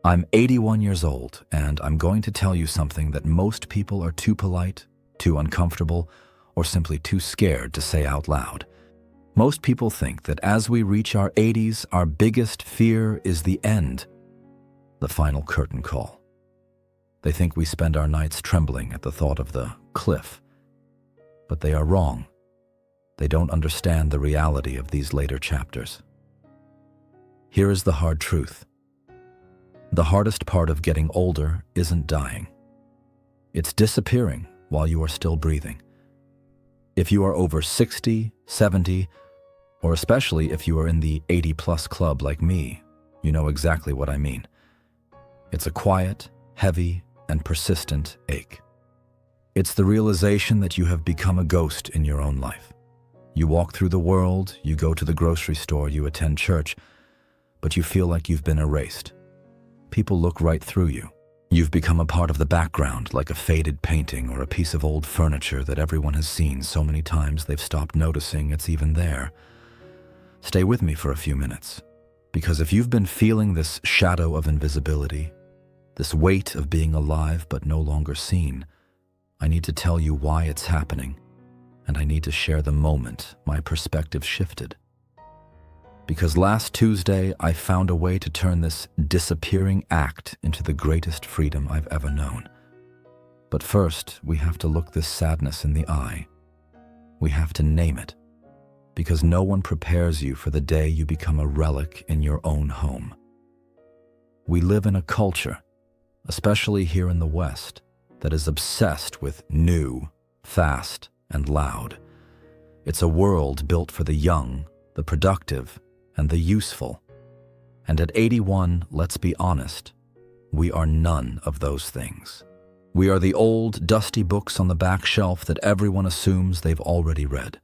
I'm 81 years old, and I'm going to tell you something that most people are too polite, too uncomfortable, or simply too scared to say out loud. Most people think that as we reach our 80s, our biggest fear is the end, the final curtain call. They think we spend our nights trembling at the thought of the cliff. But they are wrong. They don't understand the reality of these later chapters. Here is the hard truth. The hardest part of getting older isn't dying. It's disappearing while you are still breathing. If you are over 60, 70, or especially if you are in the 80-plus club like me, you know exactly what I mean. It's a quiet, heavy, and persistent ache. It's the realization that you have become a ghost in your own life. You walk through the world, you go to the grocery store, you attend church, but you feel like you've been erased. People look right through you. You've become a part of the background, like a faded painting or a piece of old furniture that everyone has seen so many times they've stopped noticing it's even there. Stay with me for a few minutes, because if you've been feeling this shadow of invisibility, this weight of being alive but no longer seen, I need to tell you why it's happening, and I need to share the moment my perspective shifted. Because last Tuesday, I found a way to turn this disappearing act into the greatest freedom I've ever known. But first, we have to look this sadness in the eye. We have to name it, because no one prepares you for the day you become a relic in your own home. We live in a culture, especially here in the West, that is obsessed with new, fast, and loud. It's a world built for the young, the productive, and the useful. And at 81, let's be honest, we are none of those things. We are the old, dusty books on the back shelf that everyone assumes they've already read,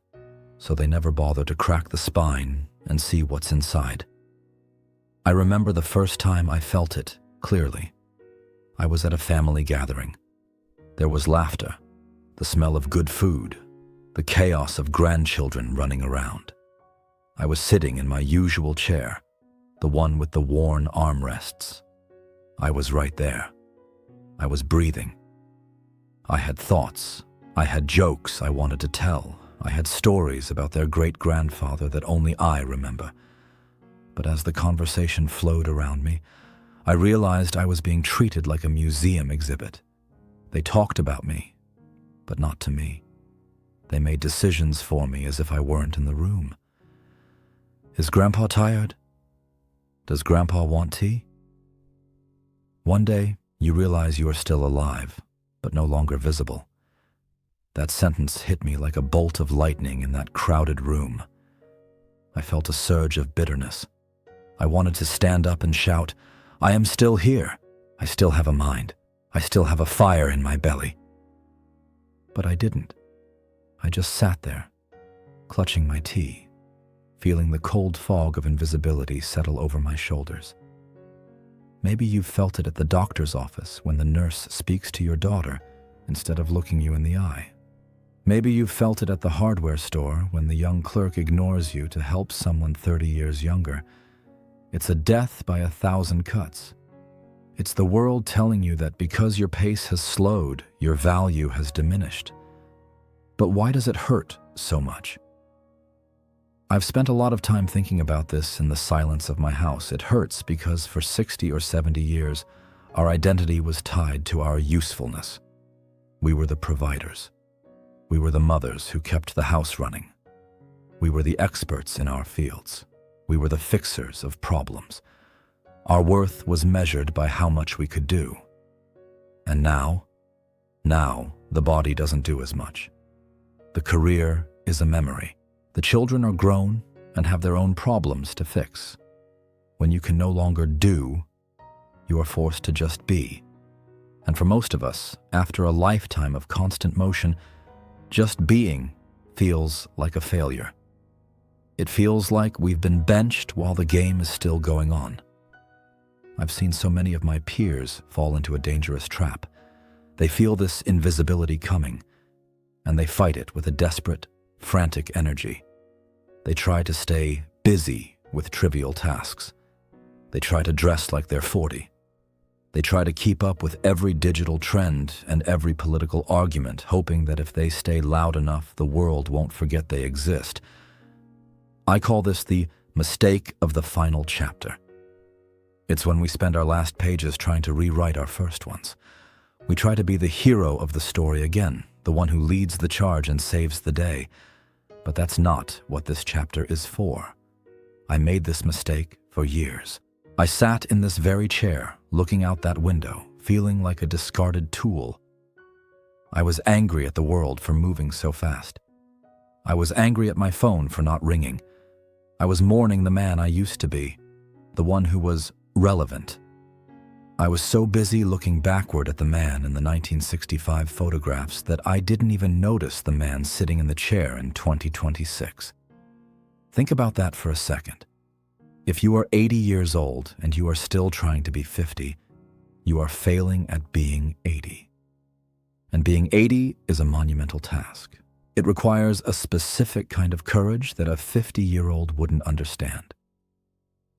so they never bother to crack the spine and see what's inside. I remember the first time I felt it clearly. I was at a family gathering. There was laughter, the smell of good food, the chaos of grandchildren running around. I was sitting in my usual chair, the one with the worn armrests. I was right there. I was breathing. I had thoughts. I had jokes I wanted to tell. I had stories about their great-grandfather that only I remember. But as the conversation flowed around me, I realized I was being treated like a museum exhibit. They talked about me, but not to me. They made decisions for me as if I weren't in the room. Is Grandpa tired? Does Grandpa want tea? One day, you realize you are still alive, but no longer visible. That sentence hit me like a bolt of lightning in that crowded room. I felt a surge of bitterness. I wanted to stand up and shout, "I am still here. I still have a mind. I still have a fire in my belly." But I didn't. I just sat there, clutching my tea, feeling the cold fog of invisibility settle over my shoulders. Maybe you've felt it at the doctor's office when the nurse speaks to your daughter instead of looking you in the eye. Maybe you've felt it at the hardware store when the young clerk ignores you to help someone 30 years younger. It's a death by 1,000 cuts. It's the world telling you that because your pace has slowed, your value has diminished. But why does it hurt so much? I've spent a lot of time thinking about this in the silence of my house. It hurts because for 60 or 70 years, our identity was tied to our usefulness. We were the providers. We were the mothers who kept the house running. We were the experts in our fields. We were the fixers of problems. Our worth was measured by how much we could do. And now the body doesn't do as much. The career is a memory. The children are grown and have their own problems to fix. When you can no longer do, you are forced to just be. And for most of us, after a lifetime of constant motion, just being feels like a failure. It feels like we've been benched while the game is still going on. I've seen so many of my peers fall into a dangerous trap. They feel this invisibility coming, and they fight it with a desperate, frantic energy. They try to stay busy with trivial tasks. They try to dress like they're 40, They try to keep up with every digital trend and every political argument, hoping that if they stay loud enough, the world won't forget they exist. I call this the mistake of the final chapter. It's when we spend our last pages trying to rewrite our first ones. We try to be the hero of the story again, the one who leads the charge and saves the day. But that's not what this chapter is for. I made this mistake for years. I sat in this very chair, looking out that window, feeling like a discarded tool. I was angry at the world for moving so fast. I was angry at my phone for not ringing. I was mourning the man I used to be, the one who was relevant. I was so busy looking backward at the man in the 1965 photographs that I didn't even notice the man sitting in the chair in 2026. Think about that for a second. If you are 80 years old and you are still trying to be 50, you are failing at being 80. And being 80 is a monumental task. It requires a specific kind of courage that a 50-year-old wouldn't understand.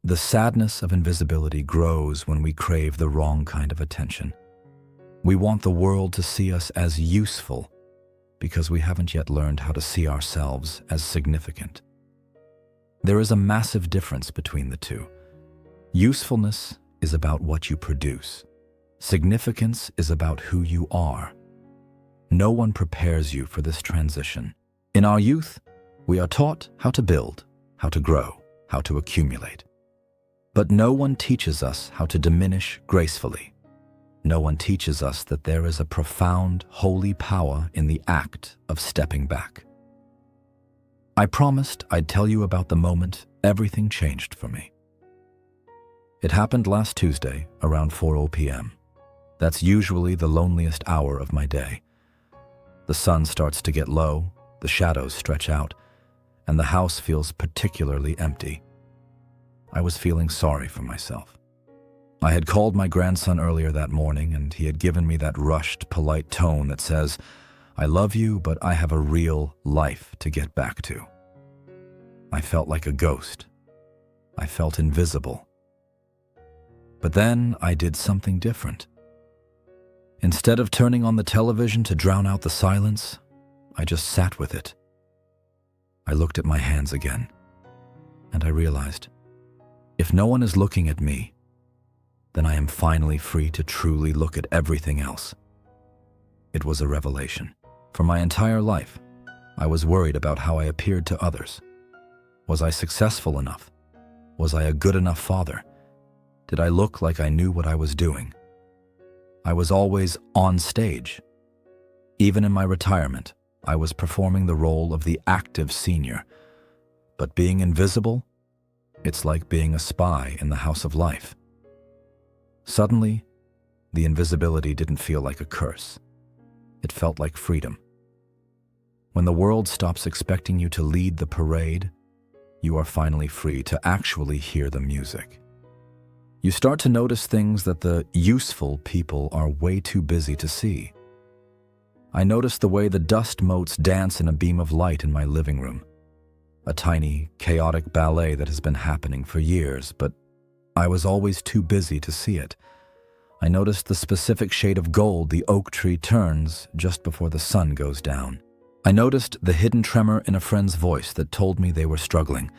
The sadness of invisibility grows when we crave the wrong kind of attention. We want the world to see us as useful because we haven't yet learned how to see ourselves as significant. There is a massive difference between the two. Usefulness is about what you produce. Significance is about who you are. No one prepares you for this transition. In our youth, we are taught how to build, how to grow, how to accumulate. But no one teaches us how to diminish gracefully. No one teaches us that there is a profound, holy power in the act of stepping back. I promised I'd tell you about the moment everything changed for me. It happened last Tuesday around 4:00 p.m. That's usually the loneliest hour of my day. The sun starts to get low, the shadows stretch out, and the house feels particularly empty. I was feeling sorry for myself. I had called my grandson earlier that morning, and he had given me that rushed, polite tone that says, "I love you, but I have a real life to get back to." I felt like a ghost. I felt invisible. But then I did something different. Instead of turning on the television to drown out the silence, I just sat with it. I looked at my hands again, and I realized, if no one is looking at me, then I am finally free to truly look at everything else. It was a revelation. For my entire life, I was worried about how I appeared to others. Was I successful enough? Was I a good enough father? Did I look like I knew what I was doing? I was always on stage. Even in my retirement, I was performing the role of the active senior. But being invisible, it's like being a spy in the house of life. Suddenly, the invisibility didn't feel like a curse. It felt like freedom. When the world stops expecting you to lead the parade, you are finally free to actually hear the music. You start to notice things that the useful people are way too busy to see. I noticed the way the dust motes dance in a beam of light in my living room. A tiny, chaotic ballet that has been happening for years, but I was always too busy to see it. I noticed the specific shade of gold the oak tree turns just before the sun goes down. I noticed the hidden tremor in a friend's voice that told me they were struggling,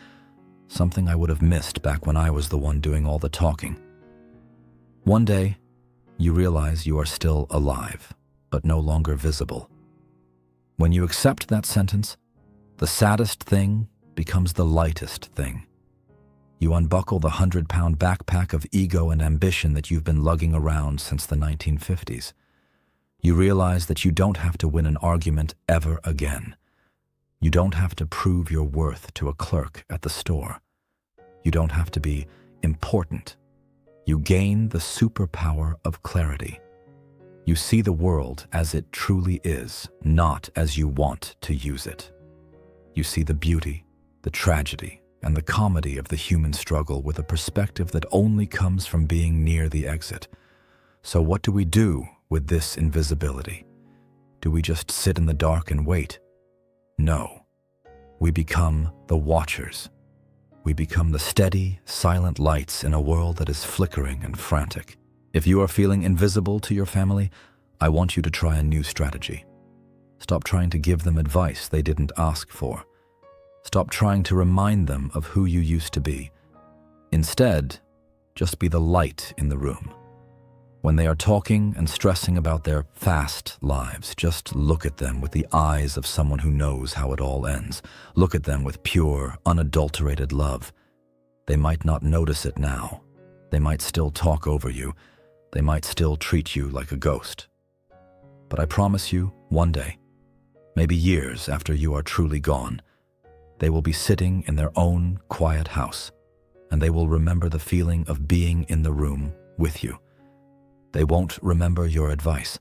something I would have missed back when I was the one doing all the talking. One day, you realize you are still alive, but no longer visible. When you accept that sentence, the saddest thing becomes the lightest thing. You unbuckle the 100-pound backpack of ego and ambition that you've been lugging around since the 1950s. You realize that you don't have to win an argument ever again. You don't have to prove your worth to a clerk at the store. You don't have to be important. You gain the superpower of clarity. You see the world as it truly is, not as you want to use it. You see the beauty, the tragedy, and the comedy of the human struggle with a perspective that only comes from being near the exit. So what do we do with this invisibility? Do we just sit in the dark and wait? No. We become the watchers. We become the steady, silent lights in a world that is flickering and frantic. If you are feeling invisible to your family, I want you to try a new strategy. Stop trying to give them advice they didn't ask for. Stop trying to remind them of who you used to be. Instead, just be the light in the room. When they are talking and stressing about their fast lives, just look at them with the eyes of someone who knows how it all ends. Look at them with pure, unadulterated love. They might not notice it now. They might still talk over you. They might still treat you like a ghost. But I promise you, one day, maybe years after you are truly gone, they will be sitting in their own quiet house, and they will remember the feeling of being in the room with you. They won't remember your advice.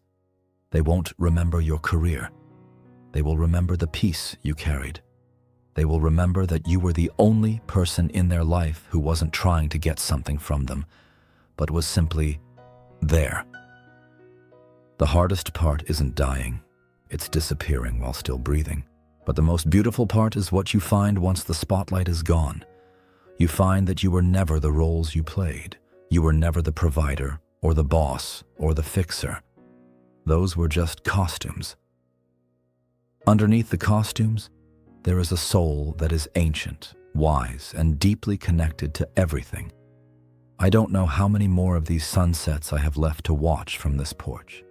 They won't remember your career. They will remember the peace you carried. They will remember that you were the only person in their life who wasn't trying to get something from them, but was simply there. The hardest part isn't dying. It's disappearing while still breathing. But the most beautiful part is what you find once the spotlight is gone. You find that you were never the roles you played. You were never the provider, or the boss, or the fixer. Those were just costumes. Underneath the costumes, there is a soul that is ancient, wise, and deeply connected to everything. I don't know how many more of these sunsets I have left to watch from this porch.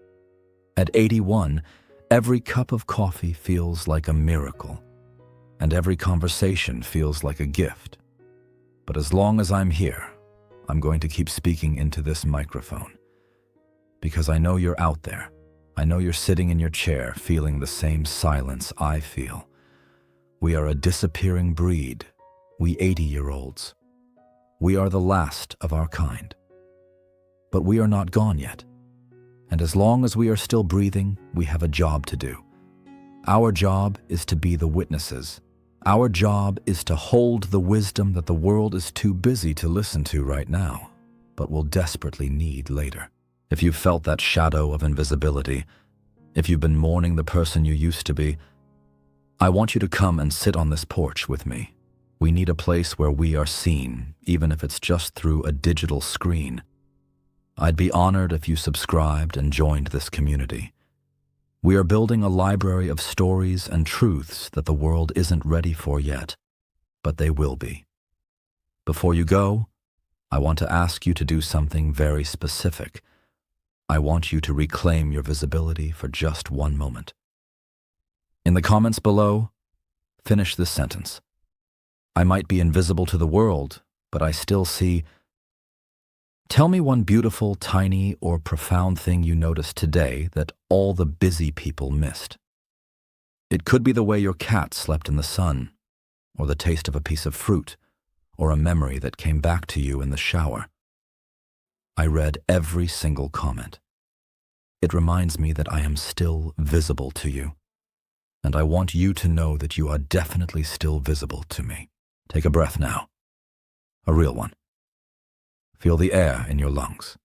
At 81, every cup of coffee feels like a miracle, and every conversation feels like a gift. But as long as I'm here, I'm going to keep speaking into this microphone. Because I know you're out there. I know you're sitting in your chair feeling the same silence I feel. We are a disappearing breed, we 80-year-olds. We are the last of our kind. But we are not gone yet. And as long as we are still breathing, we have a job to do. Our job is to be the witnesses. Our job is to hold the wisdom that the world is too busy to listen to right now, but will desperately need later. If you've felt that shadow of invisibility, if you've been mourning the person you used to be, I want you to come and sit on this porch with me. We need a place where we are seen, even if it's just through a digital screen. I'd be honored if you subscribed and joined this community. We are building a library of stories and truths that the world isn't ready for yet, but they will be. Before you go, I want to ask you to do something very specific. I want you to reclaim your visibility for just one moment. In the comments below, finish this sentence. I might be invisible to the world, but I still see. Tell me one beautiful, tiny, or profound thing you noticed today that all the busy people missed. It could be the way your cat slept in the sun, or the taste of a piece of fruit, or a memory that came back to you in the shower. I read every single comment. It reminds me that I am still visible to you, and I want you to know that you are definitely still visible to me. Take a breath now, a real one. Feel the air in your lungs.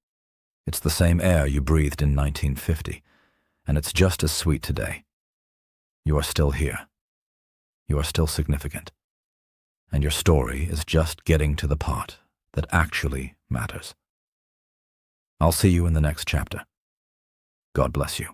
It's the same air you breathed in 1950, and it's just as sweet today. You are still here. You are still significant. And your story is just getting to the part that actually matters. I'll see you in the next chapter. God bless you.